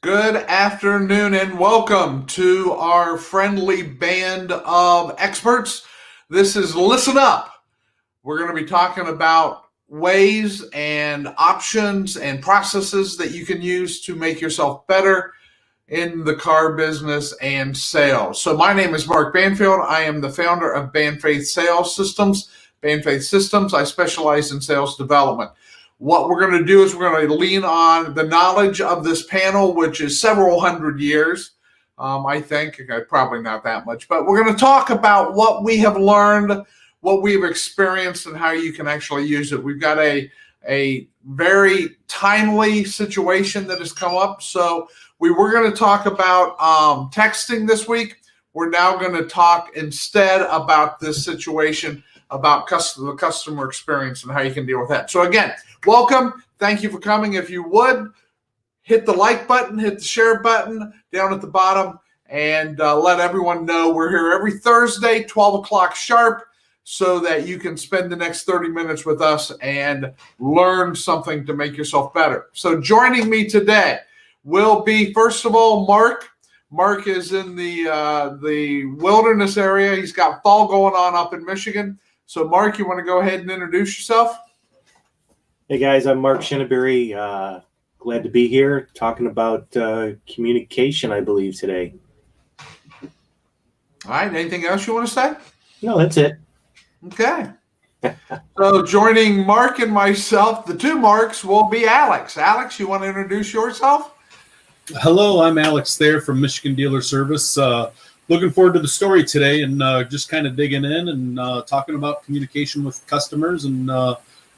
Good afternoon and welcome to our friendly band of experts. This is Listen Up. We're going to be talking about ways and options and processes that you can use to make yourself better in the car business and sales. So my name is Mark Banfield. I am the founder of Banfaith Sales Systems. Banfaith Systems, I specialize in sales development. What we're going to do is we're going to lean on the knowledge of this panel, which is several hundred years. I think probably not that much, but we're going to talk about what we have learned, what we've experienced, and how you can actually use it. We've got a very timely situation that has come up. So we were going to talk about texting this week. We're now going to talk instead about this situation, about the customer experience and how you can deal with that. So again, welcome. Thank you for coming. If you would, hit the like button, hit the share button down at the bottom, and let everyone know we're here every Thursday, 12 o'clock sharp, so that you can spend the next 30 minutes with us and learn something to make yourself better. So joining me today will be, first of all, Mark. Mark is in the wilderness area. He's got fall going on up in Michigan. So, Mark, you want to go ahead and introduce yourself? Hey, guys, I'm Mark Shinneberry. Glad to be here talking about communication, I believe, today. All right. Anything else you want to say? No, that's it. Okay. So, joining Mark and myself, the two Marks, will be Alex. Alex, you want to introduce yourself? Hello, I'm Alex Thayer from Michigan Dealer Service. Looking forward to the story today and just kind of digging in and talking about communication with customers and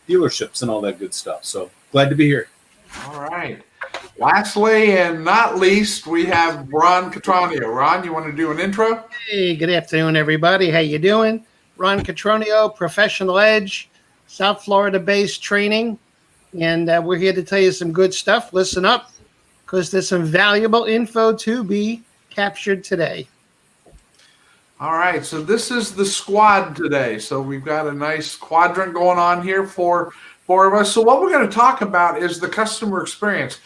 dealerships and all that good stuff. So glad to be here. All right. Lastly and not least, we have Ron Catronio. Ron, you want to do an intro? Hey, good afternoon, everybody. How you doing? Ron Catronio, Professional Edge, South Florida-based training. And we're here to tell you some good stuff. Listen up, because there's some valuable info to be captured today. All right, so this is the squad today. So we've got a nice quadrant going on here for four of us. So what we're going to talk about is the customer experience.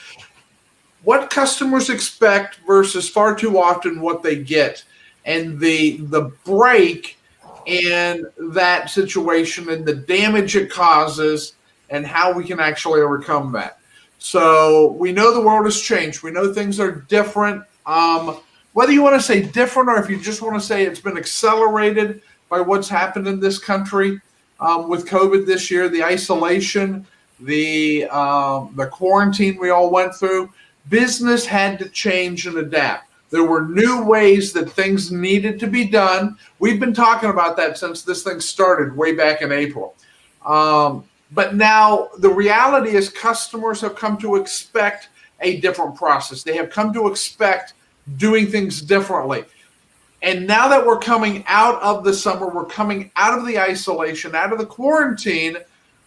What customers expect versus far too often what they get, and the break in that situation and the damage it causes and how we can actually overcome that. So we know the world has changed. We know things are different. Whether you want to say different or if you just want to say it's been accelerated by what's happened in this country with COVID this year, the isolation, the quarantine we all went through, business had to change and adapt. There were new ways that things needed to be done. We've been talking about that since this thing started way back in April. But now the reality is customers have come to expect a different process. They have come to expect doing things differently. And now that we're coming out of the summer, we're coming out of the isolation, out of the quarantine,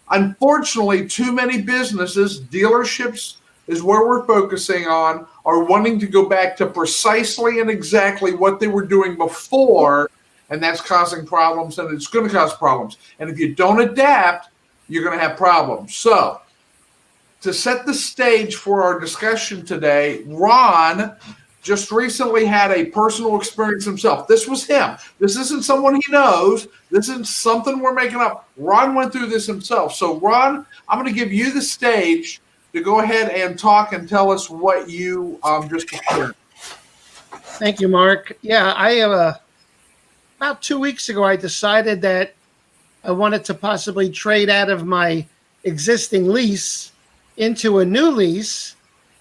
unfortunately, too many businesses, dealerships is where we're focusing on, are wanting to go back to precisely and exactly what they were doing before, and that's causing problems, and it's going to cause problems. And if you don't adapt, you're going to have problems. So, to set the stage for our discussion today, Ron just recently had a personal experience himself. This was him. This isn't someone he knows. This isn't something we're making up. Ron went through this himself. So, Ron, I'm going to give you the stage to go ahead and talk and tell us what you just experienced. Thank you, Mark. Yeah, I about 2 weeks ago, I decided that I wanted to possibly trade out of my existing lease into a new lease,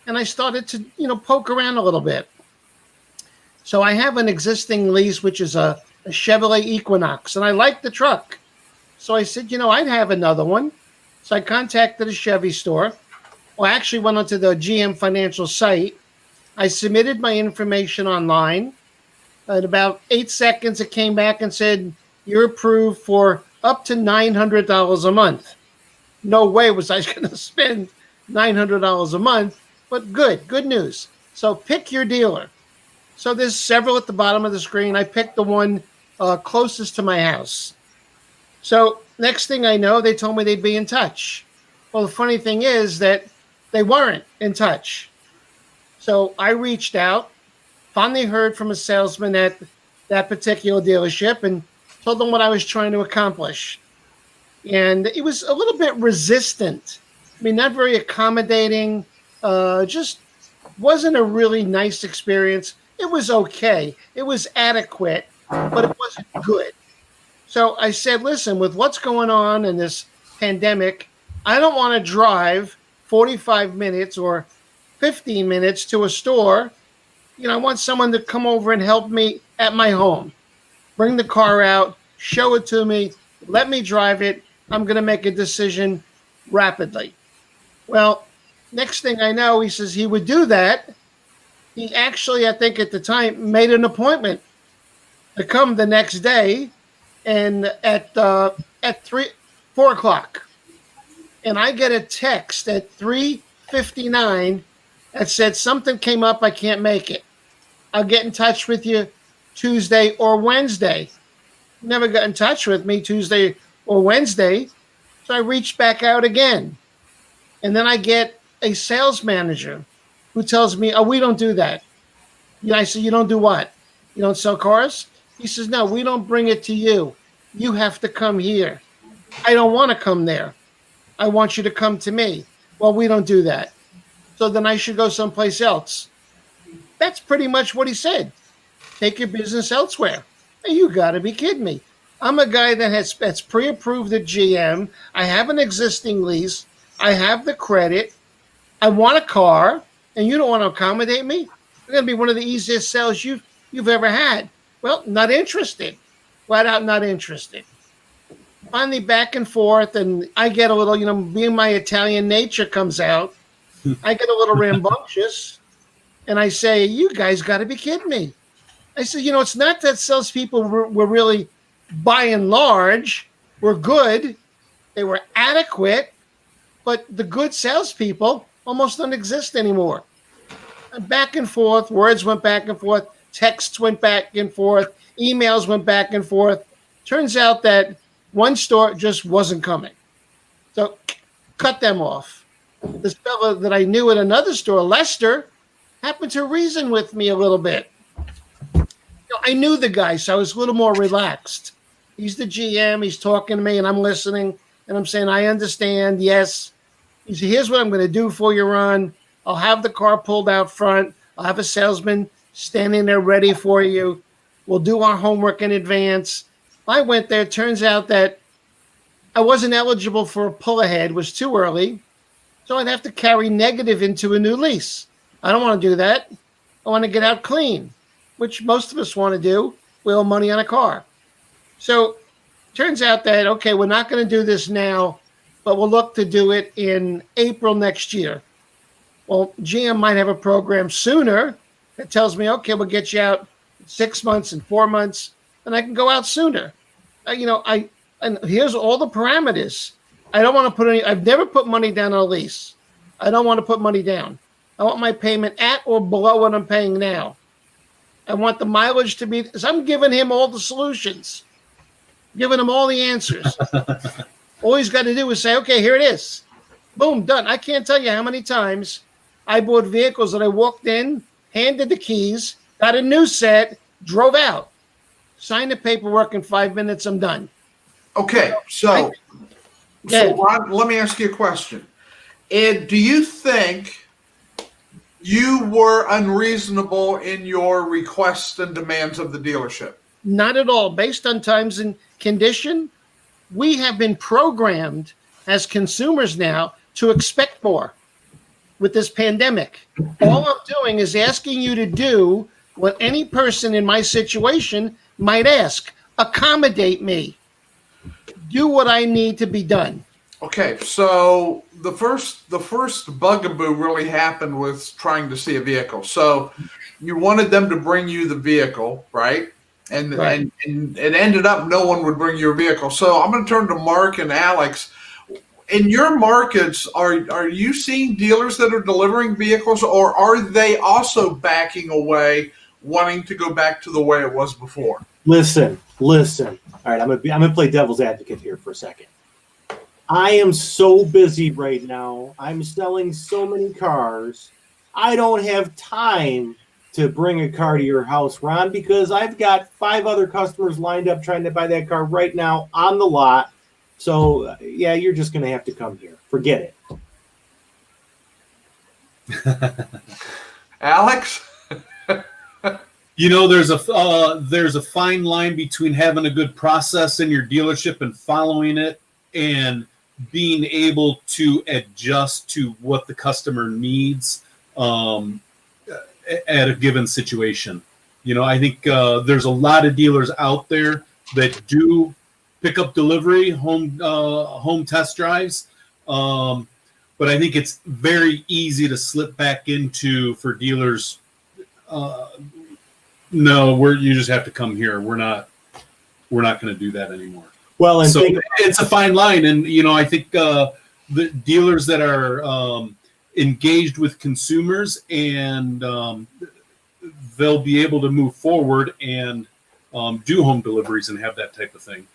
and I started to, poke around a little bit. So I have an existing lease, which is a Chevrolet Equinox, and I like the truck. So I said, I'd have another one. So I contacted a Chevy store. Well, I actually went onto the GM Financial site. I submitted my information online. In about 8 seconds, it came back and said, you're approved for up to $900 a month. No way was I going to spend $900 a month, but good news. So pick your dealer. So there's several at the bottom of the screen. I picked the one closest to my house. So next thing I know, they told me they'd be in touch. Well, the funny thing is that they weren't in touch. So I reached out, finally heard from a salesman at that particular dealership and told them what I was trying to accomplish. And it was a little bit resistant. I mean, not very accommodating, just wasn't a really nice experience. It was okay. It was adequate, but it wasn't good. So I said, listen, with what's going on in this pandemic, I don't want to drive 45 minutes or 15 minutes to a store. I want someone to come over and help me at my home. Bring the car out, show it to me, let me drive it. I'm going to make a decision rapidly. Well, next thing I know, he says he would do that. He actually, I think at the time, made an appointment to come the next day, and at 4 o'clock, and I get a text at 3:59 that said something came up. I can't make it. I'll get in touch with you Tuesday or Wednesday. Never got in touch with me Tuesday or Wednesday, so I reached back out again, and then I get a sales manager who tells me, "Oh, we don't do that." I said, "You don't do what? You don't sell cars?" He says, "No, we don't bring it to you. You have to come here." "I don't want to come there. I want you to come to me." "Well, we don't do that. So then I should go someplace else." That's pretty much what he said. Take your business elsewhere. Hey, you got to be kidding me. I'm a guy that's pre-approved at GM. I have an existing lease. I have the credit. I want a car, and you don't want to accommodate me? It's going to be one of the easiest sales you've ever had. Well, not interested. Flat out not interested. Finally, back and forth, and I get a little, being my Italian nature comes out. I get a little rambunctious, and I say, "You guys got to be kidding me." I said, it's not that salespeople were really, by and large, were good. They were adequate, but the good salespeople almost don't exist anymore. And back and forth, words went back and forth, texts went back and forth, emails went back and forth. Turns out that one store just wasn't coming. So cut them off. This fellow that I knew at another store, Lester, happened to reason with me a little bit. I knew the guy, so I was a little more relaxed. He's the GM. He's talking to me, and I'm listening, and I'm saying, "I understand, yes." He said, "Here's what I'm going to do for you, Ron. I'll have the car pulled out front. I'll have a salesman standing there ready for you. We'll do our homework in advance." I went there. Turns out that I wasn't eligible for a pull ahead. It was too early. So I'd have to carry negative into a new lease. I don't want to do that. I want to get out clean, which most of us want to do. We owe money on a car. So turns out that, okay, we're not going to do this now, but we'll look to do it in April next year. Well, GM might have a program sooner that tells me, okay, we'll get you out in 6 months and 4 months, and I can go out sooner. And here's all the parameters. I don't want to put I've never put money down on a lease. I don't want to put money down. I want my payment at or below what I'm paying now. I want the mileage to be, because I'm giving him all the solutions, giving him all the answers. All he's got to do is say, okay, here it is. Boom, done. I can't tell you how many times I bought vehicles that I walked in, handed the keys, got a new set, drove out, signed the paperwork in 5 minutes, I'm done. Okay, so Ron, let me ask you a question. Ed, do you think you were unreasonable in your requests and demands of the dealership? Not at all. Based on times and condition, we have been programmed as consumers now to expect more with this pandemic. All I'm doing is asking you to do what any person in my situation might ask. Accommodate me. Do what I need to be done. Okay, so the first bugaboo really happened with trying to see a vehicle. So you wanted them to bring you the vehicle, right? And it ended up no one would bring you a vehicle. So I'm going to turn to Mark and Alex. In your markets, are you seeing dealers that are delivering vehicles, or are they also backing away, wanting to go back to the way it was before? Listen. All right, I'm gonna play devil's advocate here for a second. I am so busy right now. I'm selling so many cars. I don't have time to bring a car to your house, Ron, because I've got 5 other customers lined up trying to buy that car right now on the lot. So, yeah, you're just going to have to come here. Forget it. Alex? You know, there's a fine line between having a good process in your dealership and following it, and being able to adjust to what the customer needs at a given situation. You know, I think there's a lot of dealers out there that do pick up delivery, home test drives, but I think it's very easy to slip back into for dealers. No, you just have to come here. We're not going to do that anymore. Well, and so it's a fine line, and you know, I think the dealers that are engaged with consumers, and they'll be able to move forward and do home deliveries and have that type of thing.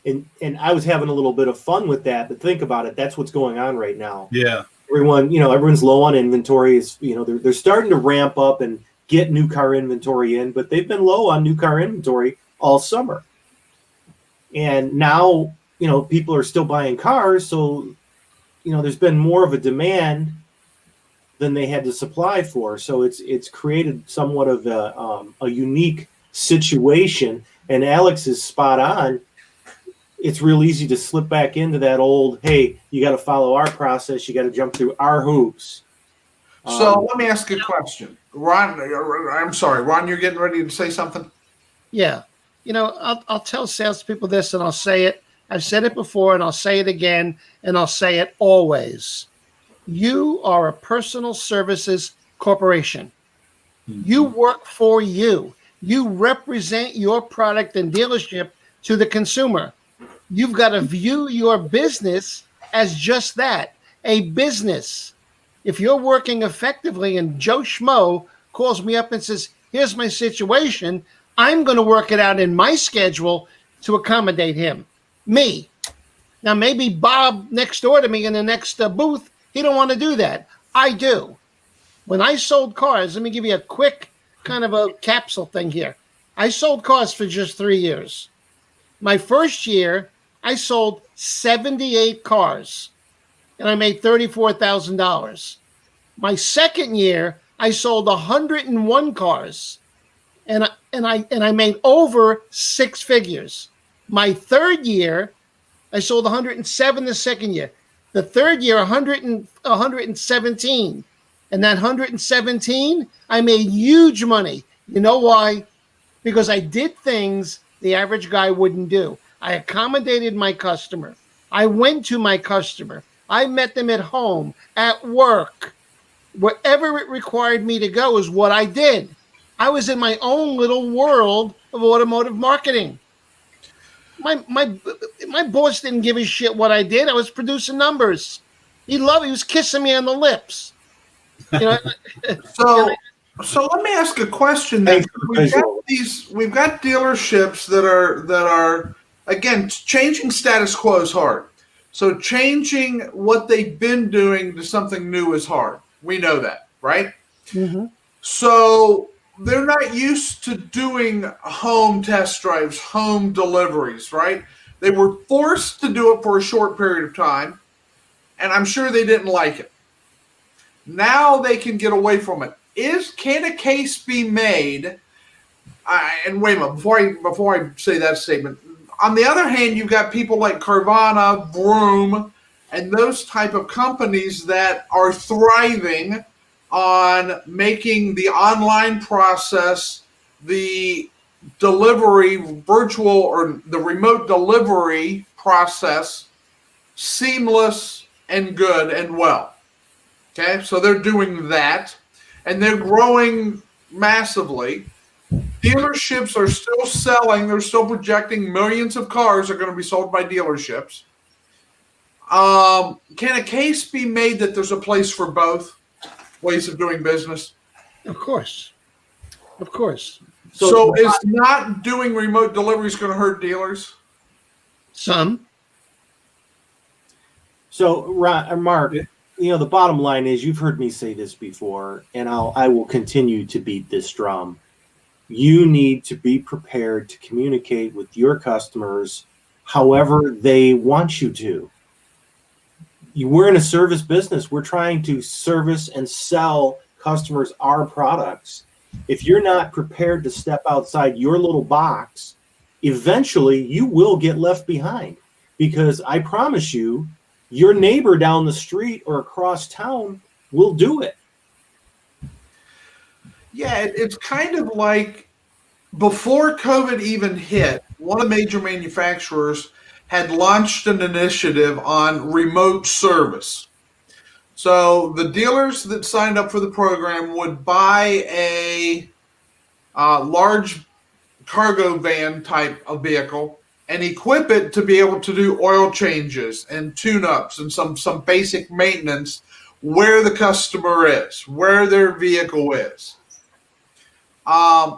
And I was having a little bit of fun with that, but think about it. That's what's going on right now. Yeah. Everyone's low on inventory. They're starting to ramp up and get new car inventory in, but they've been low on new car inventory all summer. And now, people are still buying cars. So, there's been more of a demand than they had to supply for. So it's created somewhat of a unique situation. And Alex is spot on. It's real easy to slip back into that old, hey, you got to follow our process. You got to jump through our hoops. So let me ask you a question. Ron, I'm sorry. Ron, you're getting ready to say something? Yeah. I'll tell salespeople this, and I'll say it. I've said it before, and I'll say it again, and I'll say it always. You are a personal services corporation. Mm-hmm. You work for you. You represent your product and dealership to the consumer. You've got to view your business as just that, a business. If you're working effectively and Joe Schmo calls me up and says, here's my situation, I'm going to work it out in my schedule to accommodate him. Me. Now, maybe Bob next door to me in the next booth, he don't want to do that. I do. When I sold cars, let me give you a quick kind of a capsule thing here. I sold cars for just 3 years. My first year, I sold 78 cars, and I made $34,000. My second year, I sold 101 cars, and I made over 6 figures. My third year, I sold 107 the second year. The third year, 117. And that 117, I made huge money. You know why? Because I did things the average guy wouldn't do. I accommodated my customer. I went to my customer. I met them at home, at work. Wherever it required me to go is what I did. I was in my own little world of automotive marketing. My boss didn't give a shit what I did. I was producing numbers. He was kissing me on the lips. So let me ask a question. Then we've got dealerships that are again, changing status quo is hard. So changing what they've been doing to something new is hard. We know that, right? Mm-hmm. So they're not used to doing home test drives, home deliveries, right? They were forced to do it for a short period of time, and I'm sure they didn't like it. Now they can get away from it. Can a case be made? And wait a minute, before I say that statement. On the other hand, you've got people like Carvana, Vroom, and those type of companies that are thriving on making the online process, the delivery, virtual or the remote delivery process seamless and good and well. Okay, so they're doing that, and they're growing massively. Dealerships are still selling. They're still projecting millions of cars are going to be sold by dealerships. Can a case be made that there's a place for both ways of doing business? Of course. Of course. So is not doing remote deliveries going to hurt dealers? Some. So, Ron, Mark, the bottom line is, you've heard me say this before, and I will continue to beat this drum. You need to be prepared to communicate with your customers however they want you to. We're in a service business. We're trying to service and sell customers our products. If you're not prepared to step outside your little box, eventually you will get left behind, because I promise you, your neighbor down the street or across town will do it. Yeah, it's kind of like before COVID even hit, one of the major manufacturers had launched an initiative on remote service. So the dealers that signed up for the program would buy a large cargo van type of vehicle and equip it to be able to do oil changes and tune-ups and some basic maintenance where the customer is, where their vehicle is.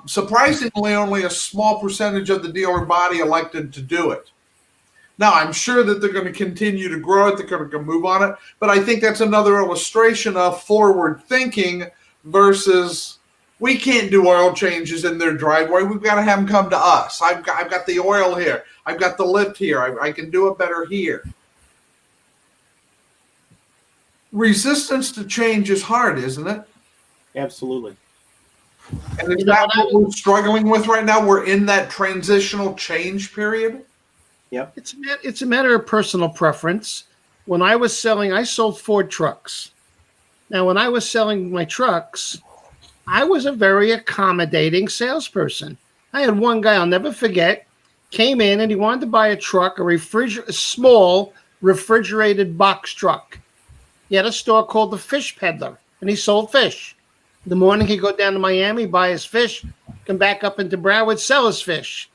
Surprisingly, only a small percentage of the dealer body elected to do it. Now, I'm sure that they're going to continue to grow it. They're going to move on it. But I think that's another illustration of forward thinking versus we can't do oil changes in their driveway. We've got to have them come to us. I've got the oil here. I've got the lift here. I can do it better here. Resistance to change is hard, isn't it? Absolutely. And is that what we're struggling with right now? We're in that transitional change period. Yep. It's a matter of personal preference. When I was selling, I sold Ford trucks. Now, when I was selling my trucks, I was a very accommodating salesperson. I had one guy I'll never forget, came in and he wanted to buy a truck, a small refrigerated box truck. He had a store called the Fish Peddler, and he sold fish. In the morning, he'd go down to Miami, buy his fish, come back up into Broward, sell his fish.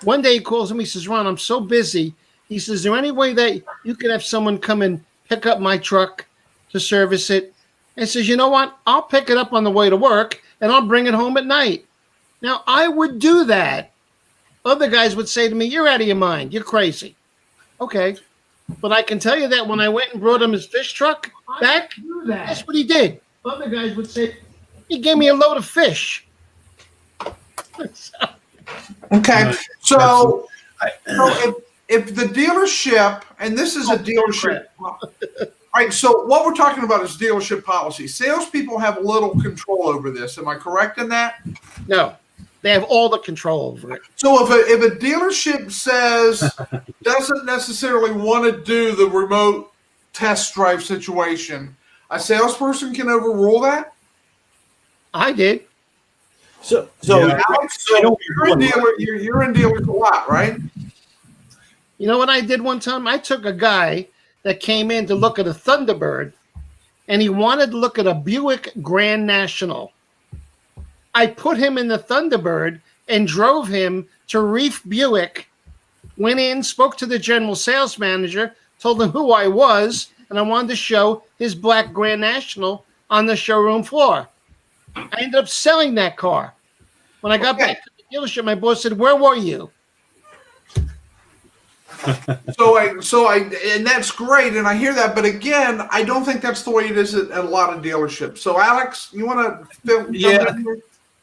One day he calls him, he says, Ron, I'm so busy. He says, is there any way that you could have someone come and pick up my truck to service it? And he says, you know what? I'll pick it up on the way to work and I'll bring it home at night. Now, I would do that. Other guys would say to me, you're out of your mind. You're crazy. Okay. But I can tell you that when I went and brought him his fish truck back, that's what he did. Other guys would say, he gave me a load of fish. Okay, so if the dealership, and this is a dealership, all right, so what we're talking about is dealership policy. Salespeople have little control over this. Am I correct in that? No, they have all the control over it. So if a dealership says doesn't necessarily want to do the remote test drive situation, a salesperson can overrule that? I did. So Alex, you're in dealers a lot, right? You know what I did one time? I took a guy that came in to look at a Thunderbird, and he wanted to look at a Buick Grand National. I put him in the Thunderbird and drove him to Reef Buick, went in, spoke to the general sales manager, told him who I was, and I wanted to show his black Grand National on the showroom floor. I ended up selling that car. When I got back to the dealership, my boss said, where were you? And that's great, and I hear that, but again, I don't think that's the way it is at a lot of dealerships. So, Alex, you want to Yeah,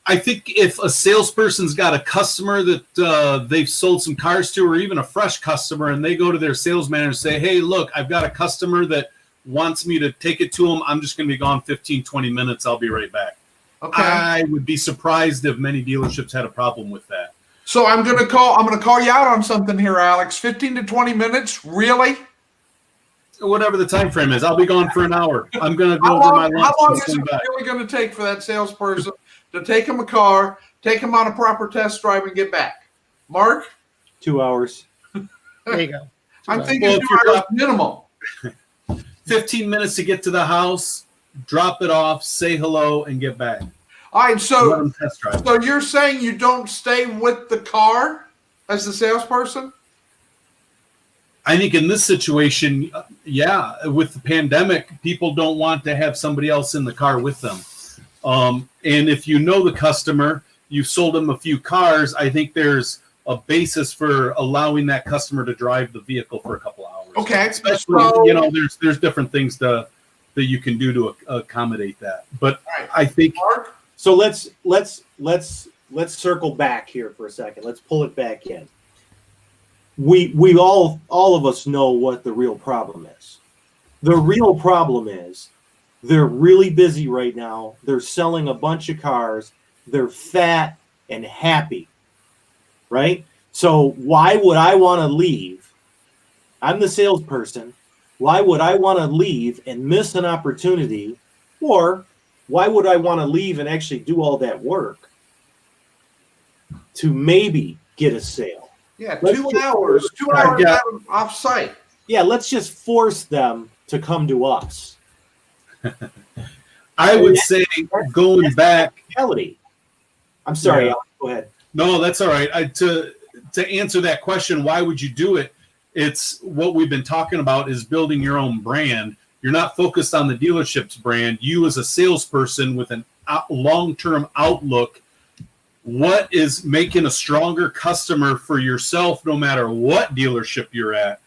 I think if a salesperson's got a customer that they've sold some cars to, or even a fresh customer, and they go to their sales manager and say, hey, look, I've got a customer that wants me to take it to them. I'm just going to be gone 15, 20 minutes. I'll be right back. Okay. I would be surprised if many dealerships had a problem with that. So I'm going to call you out on something here, Alex. 15 to 20 minutes, really? Whatever the time frame is, I'll be gone for an hour. I'm going to go over my lunch. How long and is it swing back. really going to take for that salesperson to take him a car, take him on a proper test drive, and get back? Mark? 2 hours. There you go. I'm thinking 2 hours minimum. 15 minutes to get to the house, drop it off, say hello, and get back. All right, Let so them test drive. so you're saying you don't stay with the car as the salesperson? I think in this situation, yeah, with the pandemic, people don't want to have somebody else in the car with them. And if you know the customer, you've sold them a few cars, I think there's a basis for allowing that customer to drive the vehicle for a couple hours. Okay. Especially, So, there's different things to that you can do to accommodate that. But Right. I think Mark? So let's circle back here for a second. Let's pull it back in. We all of us know what the real problem is. The real problem is they're really busy right now. They're selling a bunch of cars. They're fat and happy, right? So why would I want to leave? I'm the salesperson. Why would I want to leave and miss an opportunity? Or why would I want to leave and actually do all that work to maybe get a sale? Yeah, Let's 2 just- hours. 2 I hours got- off site. Yeah, let's just force them to come to us. I would say going back. Reality. I'm sorry, Yeah. Alex, go ahead. No, that's all right. To answer that question, why would you do it? It's what we've been talking about is building your own brand. You're not focused on the dealership's brand. You as a salesperson with a long-term outlook, what is making a stronger customer for yourself no matter what dealership you're at?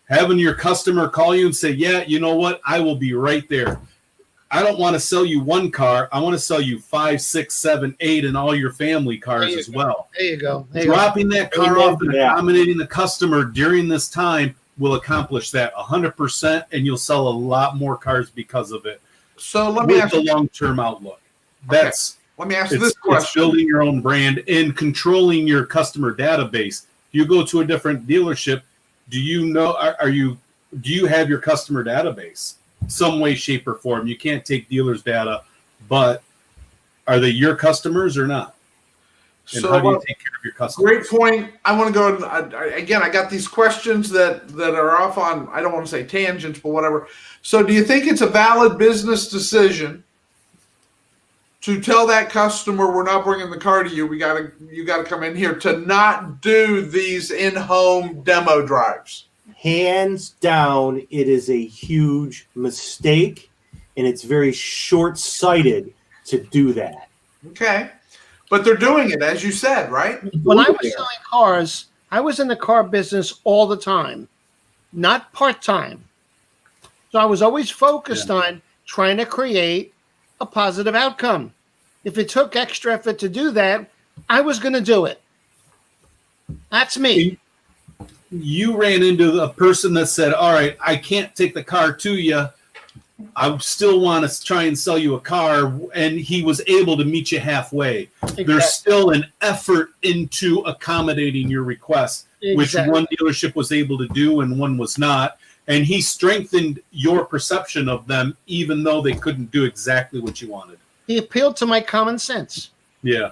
Having your customer call you and say, yeah, you know what? I will be right there. I don't want to sell you one car. I want to sell you 5, 6, 7, 8, and all your family cars as well. There you go. There you go. Dropping that car Amen off to and that. accommodating the customer during this time will accomplish that 100%, and you'll sell a lot more cars because of it. So let me With ask the you, long-term outlook. That's let me ask it's, this it's question. building your own brand and controlling your customer database. You go to a different dealership. Do you know? Do you have your customer database some way, shape, or form? You can't take dealers' data, but are they your customers or not? And how do you take care of your customers? Great point. I want to go again. I got these questions that are off on, I don't want to say tangents, but whatever. So, do you think it's a valid business decision to tell that customer we're not bringing the car to you? You got to come in here to not do these in-home demo drives? Hands down, it is a huge mistake, and it's very short-sighted to do that. Okay, but they're doing it, as you said, right? When I was selling cars, I was in the car business all the time, not part-time. So I was always focused on trying to create a positive outcome. If it took extra effort to do that, I was going to do it. That's me. You ran into a person that said, all right, I can't take the car to you. I still want to try and sell you a car. And he was able to meet you halfway. Exactly. There's still an effort into accommodating your request, which Exactly. one dealership was able to do and one was not. And he strengthened your perception of them, even though they couldn't do exactly what you wanted. He appealed to my common sense. Yeah.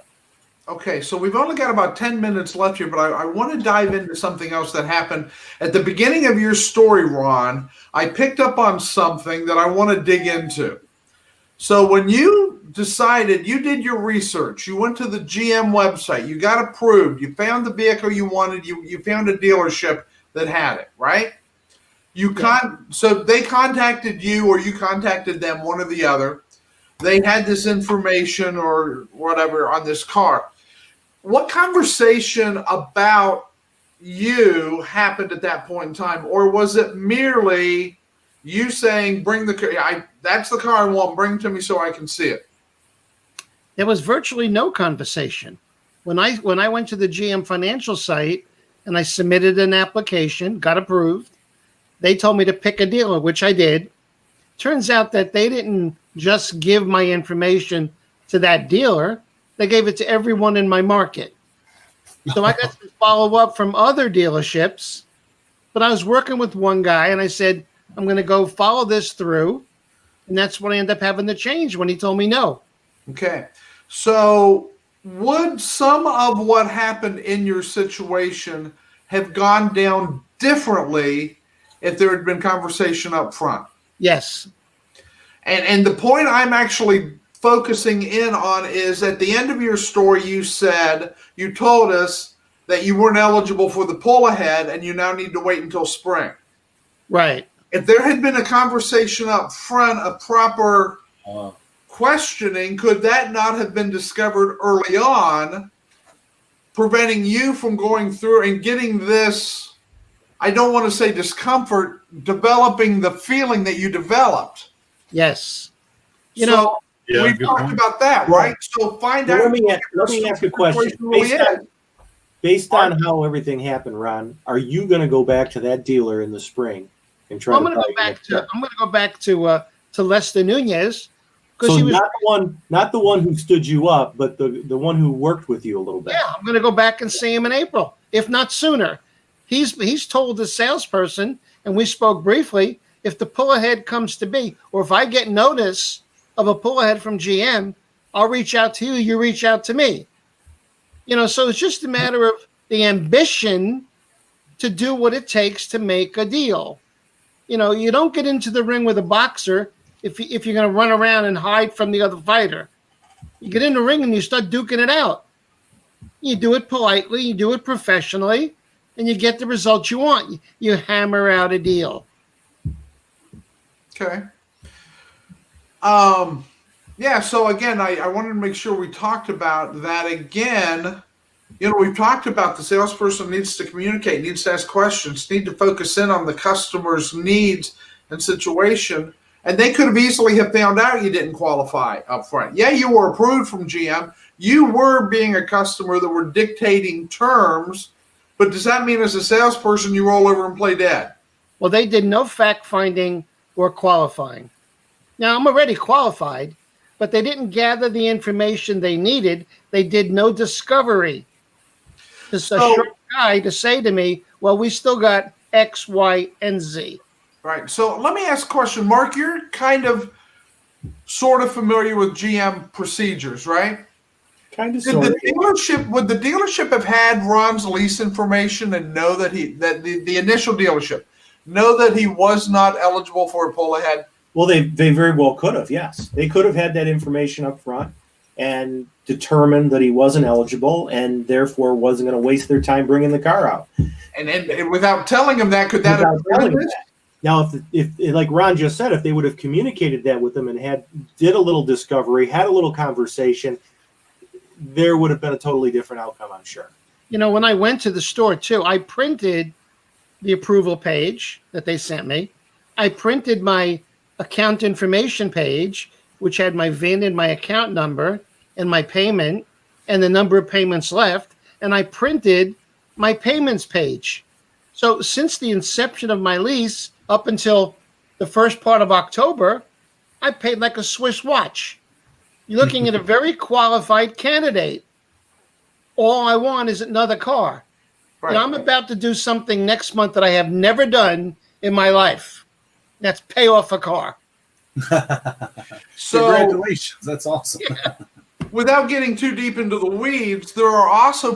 Okay, so we've only got about 10 minutes left here, but I want to dive into something else that happened at the beginning of your story, Ron. I picked up on something that I want to dig into. So when you decided, you did your research, you went to the GM website, you got approved, you found the vehicle you wanted, you found a dealership that had it, right? So they contacted you or you contacted them, one or the other. They had this information or whatever on this car. What conversation about you happened at that point in time? Or was it merely you saying, bring the car, that's the car I want, bring it to me so I can see it? There was virtually no conversation. When I went to the GM financial site and I submitted an application, got approved, they told me to pick a dealer, which I did. Turns out that they didn't just give my information to that dealer. They gave it to everyone in my market. So I got some follow-up from other dealerships, but I was working with one guy and I said, I'm going to go follow this through. And that's when I ended up having to change when he told me no. Okay. So would some of what happened in your situation have gone down differently if there had been conversation up front? Yes. And the point I'm actually focusing in on is at the end of your story, you told us that you weren't eligible for the pull ahead and you now need to wait until spring. Right. If there had been a conversation up front, a proper questioning, could that not have been discovered early on, preventing you from going through and getting this, I don't want to say discomfort, developing the feeling that you developed? Yes. You So know, Yeah, we've good talked point. about that, Yeah. right? So find Well, out. let me ask a question. Based on how everything happened, Ron, are you going to go back to that dealer in the spring and try I'm to going to buy go your back next to car? I'm going to go back to Lester Nunez because So he was. not the one who stood you up, but the one who worked with you a little bit. Yeah, I'm going to go back and see him in April, if not sooner. He's told the salesperson, and we spoke briefly. If the pull ahead comes to be, or if I get notice of a pull ahead from GM, I'll reach out to you. You reach out to me. So it's just a matter of the ambition to do what it takes to make a deal. You don't get into the ring with a boxer if you're going to run around and hide from the other fighter. You get in the ring and you start duking it out. You do it politely, you do it professionally, and you get the results you want. You hammer out a deal. Okay. Yeah, so again, I wanted to make sure we talked about that again. We've talked about the salesperson needs to communicate, needs to ask questions, need to focus in on the customer's needs and situation. And they could have easily have found out you didn't qualify up front. Yeah, you were approved from GM. You were being a customer that were dictating terms. But does that mean as a salesperson you roll over and play dead? Well, they did no fact finding or qualifying. Now, I'm already qualified, but they didn't gather the information they needed. They did no discovery. Just a short guy to say to me, well, we still got X, Y, and Z. Right. So let me ask a question. Mark, you're kind of sort of familiar with GM procedures, right? Kind of Would the dealership have had Ron's lease information and know that the initial dealership know that he was not eligible for a pull ahead? Well, they very well could have. Yes, they could have had that information up front and determined that he wasn't eligible and therefore wasn't going to waste their time bringing the car out. And without telling him that, could that have been this? Now, if like Ron just said, if they would have communicated that with them and did a little discovery, had a little conversation, there would have been a totally different outcome, I'm sure. When I went to the store too, I printed the approval page that they sent me. I printed my account information page, which had my VIN and my account number and my payment and the number of payments left. And I printed my payments page. So since the inception of my lease up until the first part of October, I paid like a Swiss watch. You're looking at a very qualified candidate. All I want is another car. Right. I'm about to do something next month that I have never done in my life. That's pay off a car. So, congratulations. That's awesome. Yeah. Without getting too deep into the weeds, there are also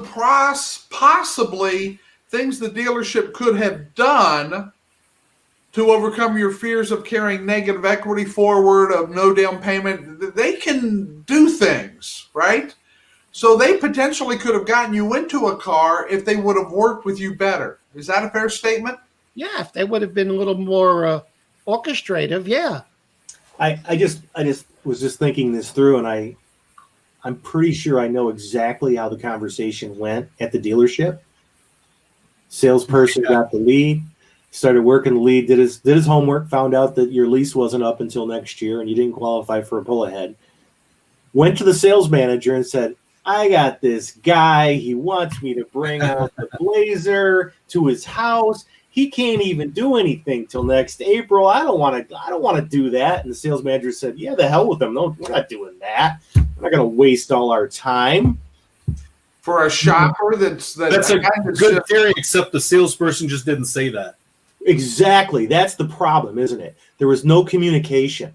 possibly things the dealership could have done to overcome your fears of carrying negative equity forward, of no down payment. They can do things, right? So they potentially could have gotten you into a car if they would have worked with you better. Is that a fair statement? Yeah, if they would have been a little more orchestrative, yeah. I just was just thinking this through, and I'm pretty sure I know exactly how the conversation went at the dealership. Salesperson got the lead, started working the lead, did his homework, found out that your lease wasn't up until next year and you didn't qualify for a pull ahead. Went to the sales manager and said, I got this guy. He wants me to bring out the Blazer to his house. He can't even do anything till next April. I don't want to do that. And the sales manager said, yeah, the hell with him. No, we're not doing that. We're not going to waste all our time. For a shopper that's a good theory, except the salesperson just didn't say that. Exactly. That's the problem, isn't it? There was no communication.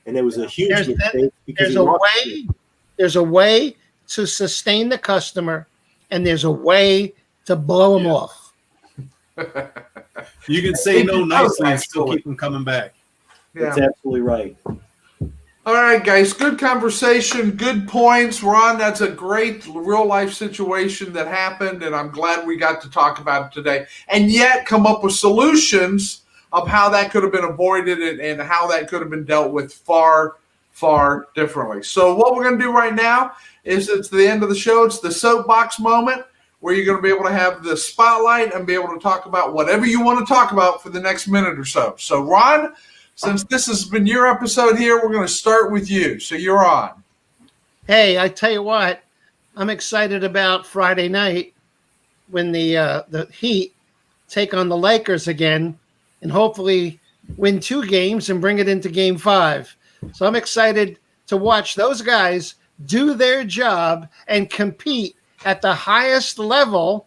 And it was a huge mistake. There's a way to sustain the customer, and there's a way to blow them off. You can say no nicely and still keep them coming back. Yeah. That's absolutely right. All right, guys, good conversation, good points. Ron, that's a great real-life situation that happened, and I'm glad we got to talk about it today, and yet come up with solutions of how that could have been avoided and how that could have been dealt with far, far differently. So what we're going to do right now is it's the end of the show. It's the soapbox moment where you're going to be able to have the spotlight and be able to talk about whatever you want to talk about for the next minute or so. So, Ron, since this has been your episode here, we're going to start with you. So you're on. Hey, I tell you what, I'm excited about Friday night when the Heat take on the Lakers again and hopefully win 2 games and bring it into Game 5. So I'm excited to watch those guys do their job and compete at the highest level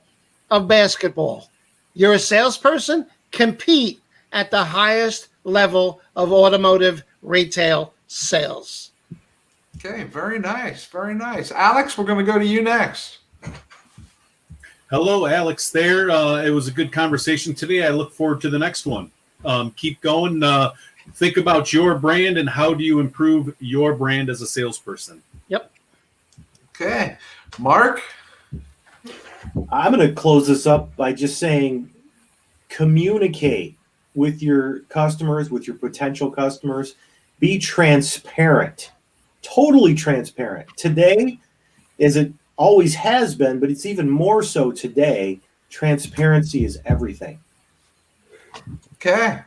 of basketball. You're a salesperson, compete at the highest level of automotive retail sales. Okay, very nice, very nice. Alex, we're going to go to you next. Hello, Alex there. It was a good conversation today. I look forward to the next one. Keep going. Think about your brand and how do you improve your brand as a salesperson. Yep. Okay, Mark. I'm going to close this up by just saying communicate with your customers, with your potential customers. Be transparent, totally transparent. Today, as it always has been, but it's even more so today, transparency is everything. Okay.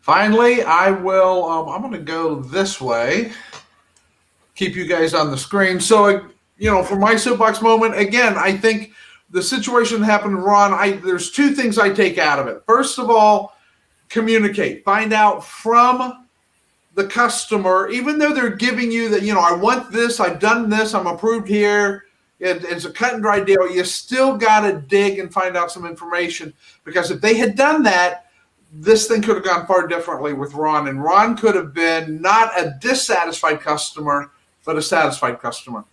Finally, I'm going to go this way. Keep you guys on the screen. So, for my soapbox moment, again, I think the situation that happened to Ron, there's 2 things I take out of it. First of all, communicate. Find out from the customer, even though they're giving you that, I want this, I've done this, I'm approved here. It's a cut and dry deal. You still got to dig and find out some information, because if they had done that, this thing could have gone far differently with Ron, and Ron could have been not a dissatisfied customer, but a satisfied customer.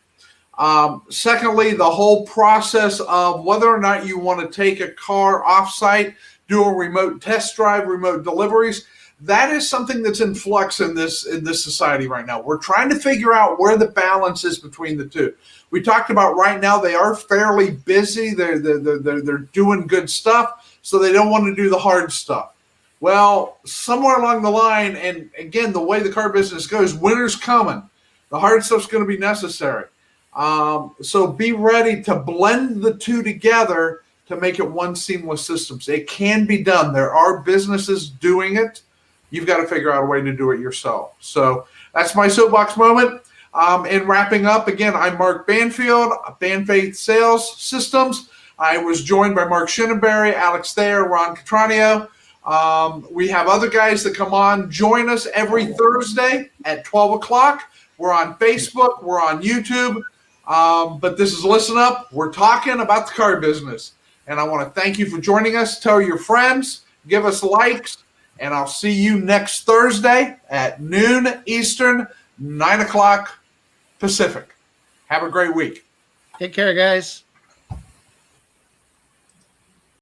Secondly, the whole process of whether or not you want to take a car offsite, do a remote test drive, remote deliveries, that is something that's in flux in this society right now. We're trying to figure out where the balance is between the two. We talked about right now they are fairly busy. They're doing good stuff, so they don't want to do the hard stuff. Well, somewhere along the line, and again, the way the car business goes, winter's coming. The hard stuff's going to be necessary. So be ready to blend the two together to make it one seamless system. It can be done. There are businesses doing it. You've got to figure out a way to do it yourself. So that's my soapbox moment. And wrapping up, again, I'm Mark Banfield, Banfaith Sales Systems. I was joined by Mark Shinneberry, Alex Thayer, Ron Catranio. We have other guys that come on, join us every Thursday at 12 o'clock. We're on Facebook. We're on YouTube. But this is Listen Up. We're talking about the car business. And I want to thank you for joining us. Tell your friends. Give us likes. And I'll see you next Thursday at noon Eastern, 9 o'clock Pacific. Have a great week. Take care, guys.